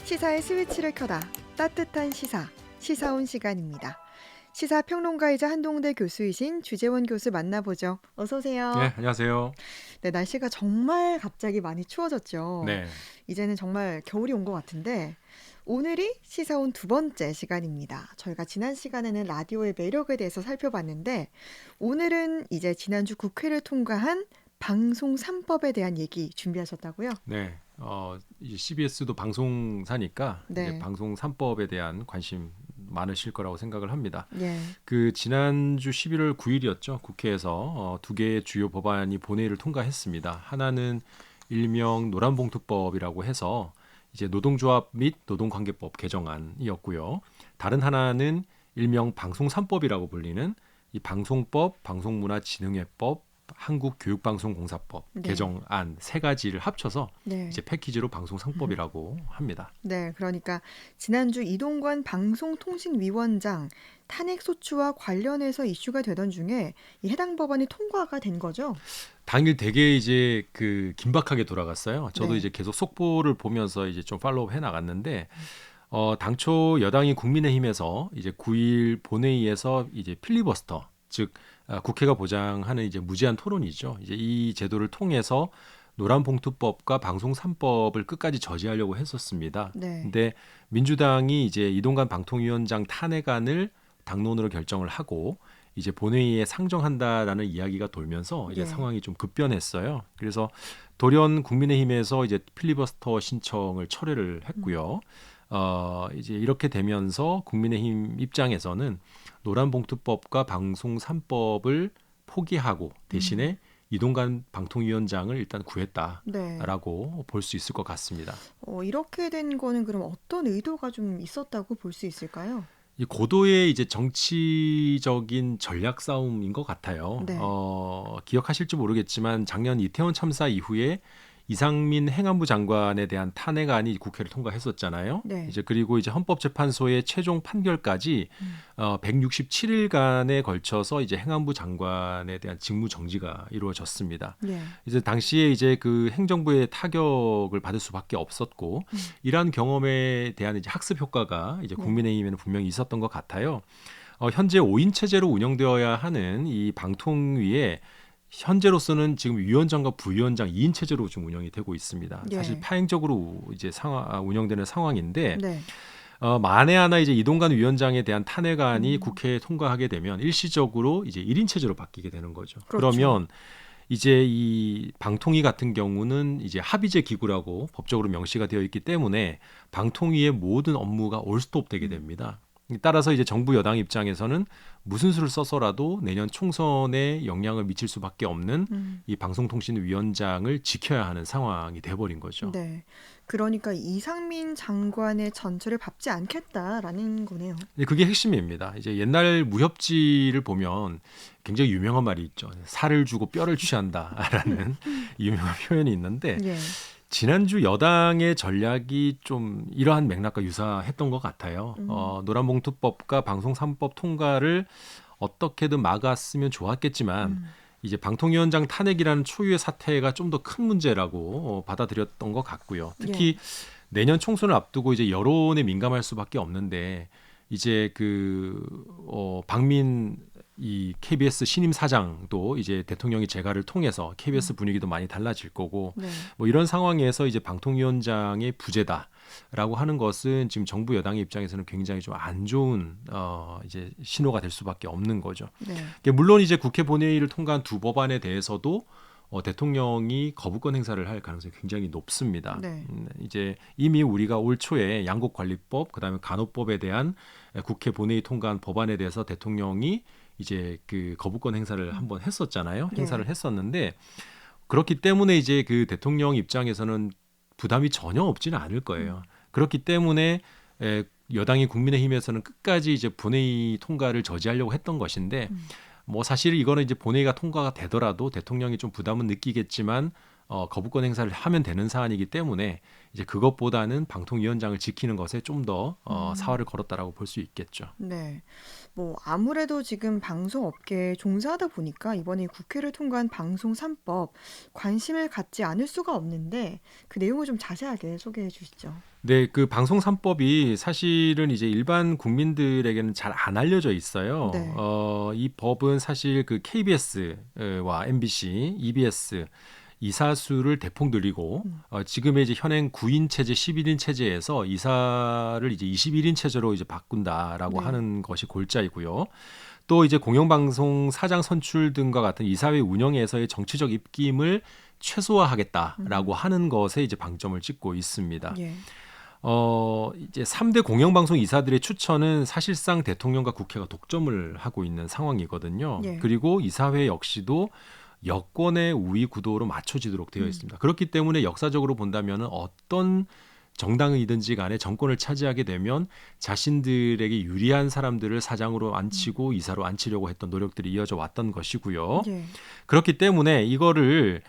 시사의 스위치를 켜다 따뜻한 시사, 시사온 시간입니다. 시사평론가이자 한동대 교수이신 주재원 교수 만나보죠. 어서 오세요. 네, 안녕하세요. 네, 날씨가 정말 갑자기 많이 추워졌죠. 네, 이제는 정말 겨울이 온 것 같은데 오늘이 시사온 두 번째 시간입니다. 저희가 지난 시간에는 라디오의 매력에 대해서 살펴봤는데 오늘은 이제 지난주 국회를 통과한 방송 3법에 대한 얘기 준비하셨다고요? 네. 이제 CBS도 방송사니까 네. 이제 방송 3법에 대한 관심 많으실 거라고 생각을 합니다. 예. 그 지난주 11월 9일이었죠. 국회에서 두 개의 주요 법안이 본회의를 통과했습니다. 하나는 일명 노란봉투법이라고 해서 이제 노동조합 및 노동관계법 개정안이었고요. 다른 하나는 일명 방송 3법이라고 불리는 이 방송법, 방송문화진흥회법, 한국교육방송공사법 네. 개정안 세 가지를 합쳐서 네. 이제 패키지로 방송 3법이라고 합니다. 네, 그러니까 지난주 이동관 방송통신위원장 탄핵소추와 관련해서 이슈가 되던 중에 이 해당 법안이 통과가 된 거죠? 당일 되게 이제 그 긴박하게 돌아갔어요. 저도 네. 이제 계속 속보를 보면서 이제 좀 팔로우 해 나갔는데 당초 여당이 국민의힘에서 이제 9일 본회의에서 이제 필리버스터 즉 국회가 보장하는 이제 무제한 토론이죠. 이제 이 제도를 통해서 노란봉투법과 방송 3법을 끝까지 저지하려고 했었습니다. 네. 근데 민주당이 이제 이동관 방통위원장 탄핵안을 당론으로 결정을 하고 이제 본회의에 상정한다라는 이야기가 돌면서 이제 예. 상황이 좀 급변했어요. 그래서 돌연 국민의힘에서 이제 필리버스터 신청을 철회를 했고요. 이제 이렇게 되면서 국민의힘 입장에서는 노란봉투법과 방송 3법을 포기하고 대신에 이동관 방통위원장을 일단 구했다라고 네. 볼 수 있을 것 같습니다. 이렇게 된 거는 그럼 어떤 의도가 좀 있었다고 볼 수 있을까요? 이 고도의 이제 정치적인 전략 싸움인 것 같아요. 네. 기억하실지 모르겠지만 작년 이태원 참사 이후에 이상민 행안부 장관에 대한 탄핵안이 국회를 통과했었잖아요. 네. 이제 그리고 이제 헌법재판소의 최종 판결까지 167일간에 걸쳐서 이제 행안부 장관에 대한 직무 정지가 이루어졌습니다. 예. 이제 당시에 이제 그 행정부의 타격을 받을 수밖에 없었고 이러한 경험에 대한 이제 학습 효과가 이제 네. 국민의힘에는 분명히 있었던 것 같아요. 현재 5인 체제로 운영되어야 하는 이 방통위에 현재로서는 지금 위원장과 부위원장 2인 체제로 좀 운영이 되고 있습니다. 예. 사실 파행적으로 이제 운영되는 상황인데 네. 만에 하나 이제 이동관 위원장에 대한 탄핵안이 국회에 통과하게 되면 일시적으로 이제 1인 체제로 바뀌게 되는 거죠. 그렇죠. 그러면 이제 이 방통위 같은 경우는 이제 합의제 기구라고 법적으로 명시가 되어 있기 때문에 방통위의 모든 업무가 올스톱되게 됩니다. 따라서 이제 정부 여당 입장에서는 무슨 수를 써서라도 내년 총선에 영향을 미칠 수밖에 없는 이 방송통신위원장을 지켜야 하는 상황이 돼버린 거죠. 네. 그러니까 이상민 장관의 전철을 밟지 않겠다라는 거네요. 그게 핵심입니다. 이제 옛날 무협지를 보면 굉장히 유명한 말이 있죠. 살을 주고 뼈를 취한다라는 유명한 표현이 있는데 예. 지난주 여당의 전략이 좀 이러한 맥락과 유사했던 것 같아요. 노란봉투법과 방송 3법 통과를 어떻게든 막았으면 좋았겠지만 이제 방통위원장 탄핵이라는 초유의 사태가 좀 더 큰 문제라고 받아들였던 것 같고요. 특히 내년 총선을 앞두고 이제 여론에 민감할 수밖에 없는데 이제 박민 이 KBS 신임 사장도 이제 대통령이 재가를 통해서 KBS 분위기도 많이 달라질 거고 네. 뭐 이런 상황에서 이제 방통위원장의 부재다라고 하는 것은 지금 정부 여당의 입장에서는 굉장히 좀 안 좋은 이제 신호가 될 수밖에 없는 거죠. 네. 물론 이제 국회 본회의를 통과한 두 법안에 대해서도 대통령이 거부권 행사를 할 가능성이 굉장히 높습니다. 네. 이제 이미 우리가 올 초에 양곡관리법, 그다음에 간호법에 대한 국회 본회의 통과한 법안에 대해서 대통령이 이제 그 거부권 행사를 한번 했었잖아요. 행사를 했었는데 그렇기 때문에 이제 그 대통령 입장에서는 부담이 전혀 없지는 않을 거예요. 그렇기 때문에 여당이 국민의힘에서는 끝까지 이제 본회의 통과를 저지하려고 했던 것인데 뭐 사실 이거는 이제 본회의가 통과가 되더라도 대통령이 좀 부담은 느끼겠지만 거부권 행사를 하면 되는 사안이기 때문에 이제 그것보다는 방통위원장을 지키는 것에 좀 더 사활을 걸었다라고 볼 수 있겠죠. 네. 뭐 아무래도 지금 방송업계에 종사하다 보니까 이번에 국회를 통과한 방송 3법 관심을 갖지 않을 수가 없는데 그 내용을 좀 자세하게 소개해 주시죠. 네, 그 방송 3법이 사실은 이제 일반 국민들에게는 잘 안 알려져 있어요. 네. 이 법은 사실 그 KBS와 MBC, EBS 이사수를 대폭 늘리고 음. 지금의 이제 현행 9인 체제, 11인 체제에서 이사를 이제 21인 체제로 이제 바꾼다라고 네. 하는 것이 골자이고요. 또 이제 공영방송 사장 선출 등과 같은 이사회 운영에서의 정치적 입김을 최소화하겠다라고 하는 것에 이제 방점을 찍고 있습니다. 예. 이제 3대 공영방송 이사들의 추천은 사실상 대통령과 국회가 독점을 하고 있는 상황이거든요. 예. 그리고 이사회 역시도 여권의 우위 구도로 맞춰지도록 되어 있습니다. 그렇기 때문에 역사적으로 본다면 어떤 정당이든지 간에 정권을 차지하게 되면 자신들에게 유리한 사람들을 사장으로 앉히고 이사로 앉히려고 했던 노력들이 이어져 왔던 것이고요. 예. 그렇기 때문에 이거를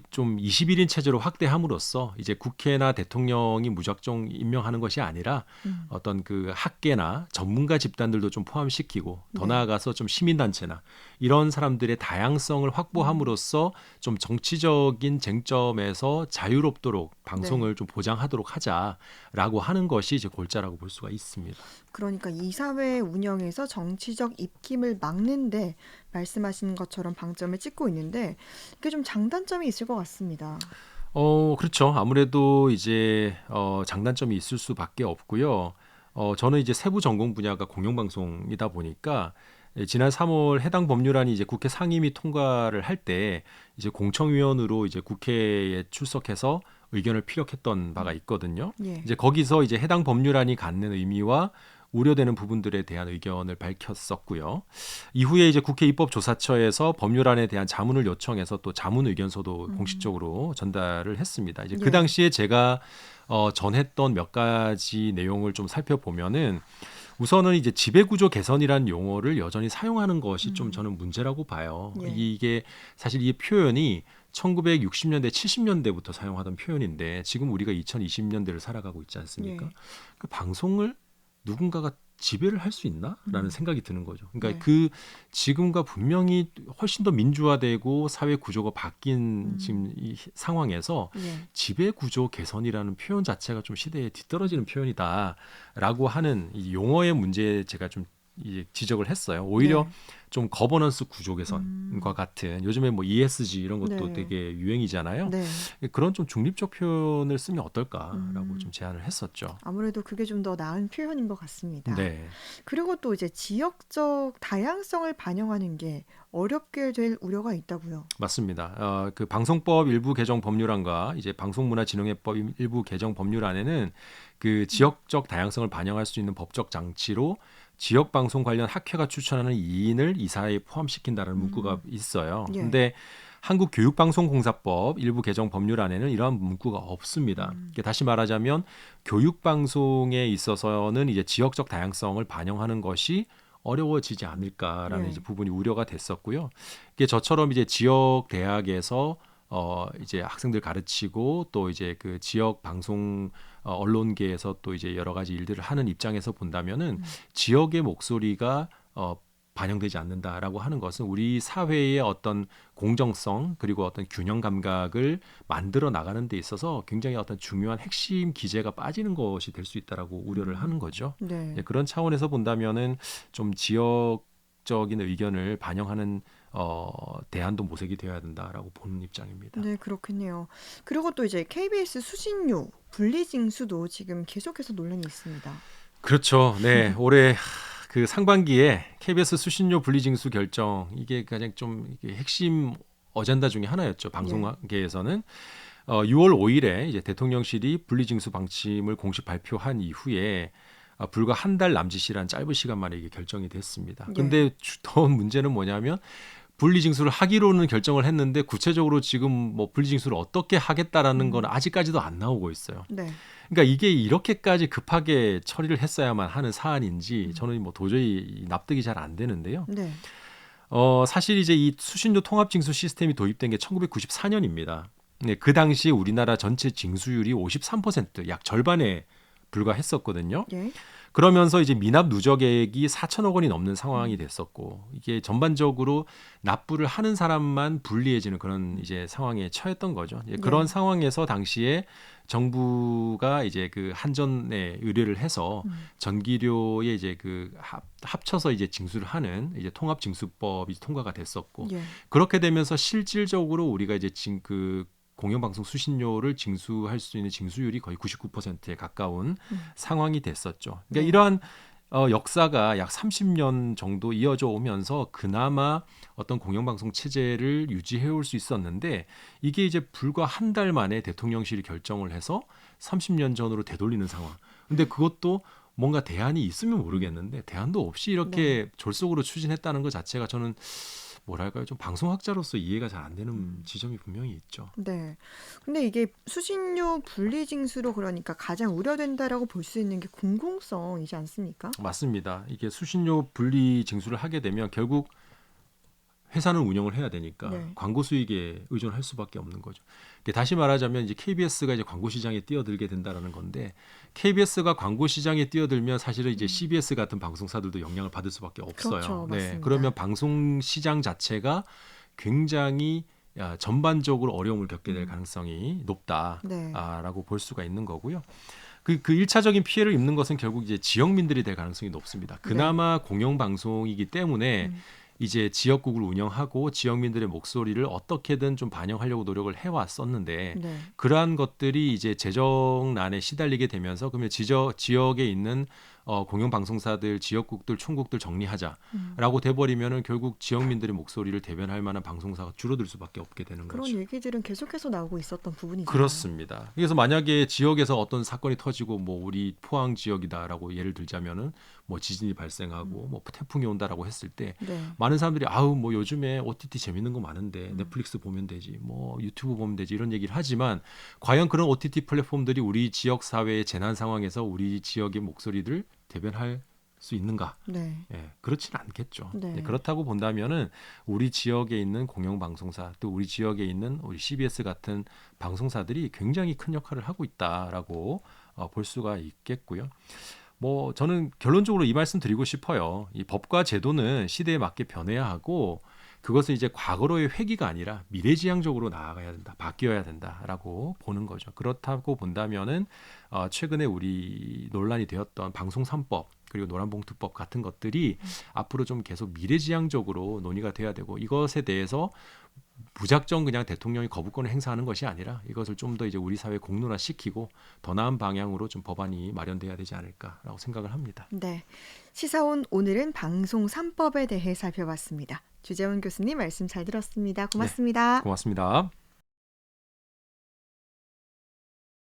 좀 21인 체제로 확대함으로써 이제 국회나 대통령이 무작정 임명하는 것이 아니라 어떤 그 학계나 전문가 집단들도 좀 포함시키고 더 네. 나아가서 좀 시민단체나 이런 사람들의 다양성을 확보함으로써 좀 정치적인 쟁점에서 자유롭도록 방송을 좀 보장하도록 하자라고 하는 것이 이제 골자라고 볼 수가 있습니다. 그러니까 이사회 운영에서 정치적 입김을 막는데 말씀하신 것처럼 방점을 찍고 있는데 이게 좀 장단점이 있을 것 같습니다. 그렇죠. 아무래도 이제 장단점이 있을 수밖에 없고요. 저는 이제 세부 전공 분야가 공영방송이다 보니까 지난 3월 해당 법률안이 이제 국회 상임위 통과를 할 때 이제 공청위원으로 이제 국회에 출석해서 의견을 피력했던 바가 있거든요. 예. 이제 거기서 이제 해당 법률안이 갖는 의미와 우려되는 부분들에 대한 의견을 밝혔었고요. 이후에 이제 국회 입법조사처에서 법률안에 대한 자문을 요청해서 또 자문 의견서도 공식적으로 전달을 했습니다. 이제 그 예. 당시에 제가 전했던 몇 가지 내용을 좀 살펴보면은 우선은 이제 지배구조 개선이라는 용어를 여전히 사용하는 것이 좀 저는 문제라고 봐요. 예. 이게 사실 이 표현이 1960년대, 70년대부터 사용하던 표현인데 지금 우리가 2020년대를 살아가고 있지 않습니까? 예. 그 방송을 누군가가 지배를 할 수 있나라는 생각이 드는 거죠. 그러니까 네. 그 지금과 분명히 훨씬 더 민주화되고 사회 구조가 바뀐 지금 이 상황에서 예. 지배 구조 개선이라는 표현 자체가 좀 시대에 뒤떨어지는 표현이다라고 하는 이 용어의 문제에 제가 좀 이제 지적을 했어요. 오히려 네. 좀 거버넌스 구조 개선과 같은 요즘에 뭐 ESG 이런 것도 네. 되게 유행이잖아요. 네. 그런 좀 중립적 표현을 쓰면 어떨까라고 좀 제안을 했었죠. 아무래도 그게 좀 더 나은 표현인 것 같습니다. 네. 그리고 또 이제 지역적 다양성을 반영하는 게 어렵게 될 우려가 있다고요. 맞습니다. 그 방송법 일부 개정 법률안과 이제 방송문화진흥회법 일부 개정 법률안에는 그 지역적 다양성을 반영할 수 있는 법적 장치로 지역 방송 관련 학회가 추천하는 2인을 이사회에 포함시킨다는 문구가 있어요. 예. 근데 한국교육방송공사법 일부 개정 법률안에는 이러한 문구가 없습니다. 이게 다시 말하자면 교육방송에 있어서는 이제 지역적 다양성을 반영하는 것이 어려워지지 않을까라는 예. 이제 부분이 우려가 됐었고요. 이게 저처럼 이제 지역 대학에서 이제 학생들 가르치고 또 이제 그 지역 방송 언론계에서 또 이제 여러 가지 일들을 하는 입장에서 본다면은 지역의 목소리가 반영되지 않는다라고 하는 것은 우리 사회의 어떤 공정성 그리고 어떤 균형 감각을 만들어 나가는 데 있어서 굉장히 어떤 중요한 핵심 기제가 빠지는 것이 될 수 있다라고 우려를 하는 거죠. 네. 네, 그런 차원에서 본다면은 좀 지역적인 의견을 반영하는 대안도 모색이 되어야 된다라고 보는 입장입니다. 네, 그렇겠네요. 그리고 또 이제 KBS 수신료 분리징수도 지금 계속해서 논란이 있습니다. 그렇죠. 네, 올해 그 상반기에 KBS 수신료 분리징수 결정 이게 가장 좀 이게 핵심 어젠다 중에 하나였죠. 방송계에서는 6월 5일에 이제 대통령실이 분리징수 방침을 공식 발표한 이후에 불과 한 달 남짓이란 짧은 시간 만에 이게 결정이 됐습니다. 근데 더 문제는 뭐냐면 분리징수를 하기로는 결정을 했는데 구체적으로 지금 뭐 분리징수를 어떻게 하겠다라는 건 아직까지도 안 나오고 있어요. 네. 그러니까 이게 이렇게까지 급하게 처리를 했어야만 하는 사안인지 저는 뭐 도저히 납득이 잘 안 되는데요. 네. 사실 이제 이 수신료 통합징수 시스템이 도입된 게 1994년입니다. 네, 그 당시 우리나라 전체 징수율이 53%, 약 절반에 불과했었거든요. 예. 그러면서 이제 미납 누적액이 4천억 원이 넘는 상황이 음. 됐었고, 이게 전반적으로 납부를 하는 사람만 불리해지는 그런 이제 상황에 처했던 거죠. 이제 그런 예. 상황에서 당시에 정부가 이제 그 한전에 의뢰를 해서 전기료에 이제 그 합쳐서 이제 징수를 하는 이제 통합징수법이 통과가 됐었고, 예. 그렇게 되면서 실질적으로 우리가 이제 그 공영방송 수신료를 징수할 수 있는 징수율이 거의 99%에 가까운 상황이 됐었죠. 그러니까 네. 이러한 역사가 약 30년 정도 이어져 오면서 그나마 어떤 공영방송 체제를 유지해 올 수 있었는데, 이게 이제 불과 한 달 만에 대통령실이 결정을 해서 30년 전으로 되돌리는 상황. 근데 그것도 뭔가 대안이 있으면 모르겠는데 대안도 없이 네. 이렇게 졸속으로 추진했다는 것 자체가 저는 뭐랄까요, 좀 방송학자로서 이해가 잘 안 되는 지점이 분명히 있죠. 네. 근데 이게 수신료 분리징수로 그러니까 가장 우려된다라고 볼 수 있는 게 공공성이지 않습니까? 맞습니다. 이게 수신료 분리 징수를 하게 되면 결국 회사는 운영을 해야 되니까 네. 광고 수익에 의존할 수밖에 없는 거죠. 다시 말하자면 이제 KBS가 이제 광고 시장에 뛰어들게 된다라는 건데, KBS가 광고 시장에 뛰어들면 사실은 이제 CBS 같은 방송사들도 영향을 받을 수밖에 없어요. 그렇죠. 네, 맞습니다. 그러면 방송 시장 자체가 굉장히 전반적으로 어려움을 겪게 될 가능성이 네. 높다라고 볼 수가 있는 거고요. 그 1차적인 피해를 입는 것은 결국 이제 지역민들이 될 가능성이 높습니다. 그나마 공영방송이기 때문에 이제 지역국을 운영하고 지역민들의 목소리를 어떻게든 좀 반영하려고 노력을 해왔었는데, 네. 그러한 것들이 이제 재정난에 시달리게 되면서 그러면 지역에 있는 공영방송사들, 지역국들, 촌국들 정리하자라고 돼버리면은 결국 지역민들의 목소리를 대변할 만한 방송사가 줄어들 수밖에 없게 되는 그런 거죠. 얘기들은 계속해서 나오고 있었던 부분이죠. 그렇습니다. 그래서 만약에 지역에서 어떤 사건이 터지고 뭐 우리 포항 지역이다라고 예를 들자면은 뭐 지진이 발생하고 뭐 태풍이 온다라고 했을 때 네. 많은 사람들이 아우 뭐 요즘에 OTT 재밌는 거 많은데 넷플릭스 보면 되지, 뭐 유튜브 보면 되지, 이런 얘기를 하지만 과연 그런 OTT 플랫폼들이 우리 지역 사회의 재난 상황에서 우리 지역의 목소리를 대변할 수 있는가? 네. 예, 그렇지는 않겠죠. 네. 그렇다고 본다면은 우리 지역에 있는 공영방송사, 또 우리 지역에 있는 우리 CBS 같은 방송사들이 굉장히 큰 역할을 하고 있다라고 볼 수가 있겠고요. 뭐 저는 결론적으로 이 말씀 드리고 싶어요. 이 법과 제도는 시대에 맞게 변해야 하고, 그것은 이제 과거로의 회귀가 아니라 미래지향적으로 나아가야 된다, 바뀌어야 된다라고 보는 거죠. 그렇다고 본다면은 최근에 우리 논란이 되었던 방송 3법 그리고 노란봉투법 같은 것들이 앞으로 좀 계속 미래지향적으로 논의가 돼야 되고, 이것에 대해서 무작정 그냥 대통령이 거부권을 행사하는 것이 아니라 이것을 좀 더 이제 우리 사회에 공론화시키고 더 나은 방향으로 좀 법안이 마련돼야 되지 않을까라고 생각을 합니다. 네. 시사온 오늘은 방송 3법에 대해 살펴봤습니다. 주재원 교수님 말씀 잘 들었습니다. 네, 고맙습니다. 고맙습니다.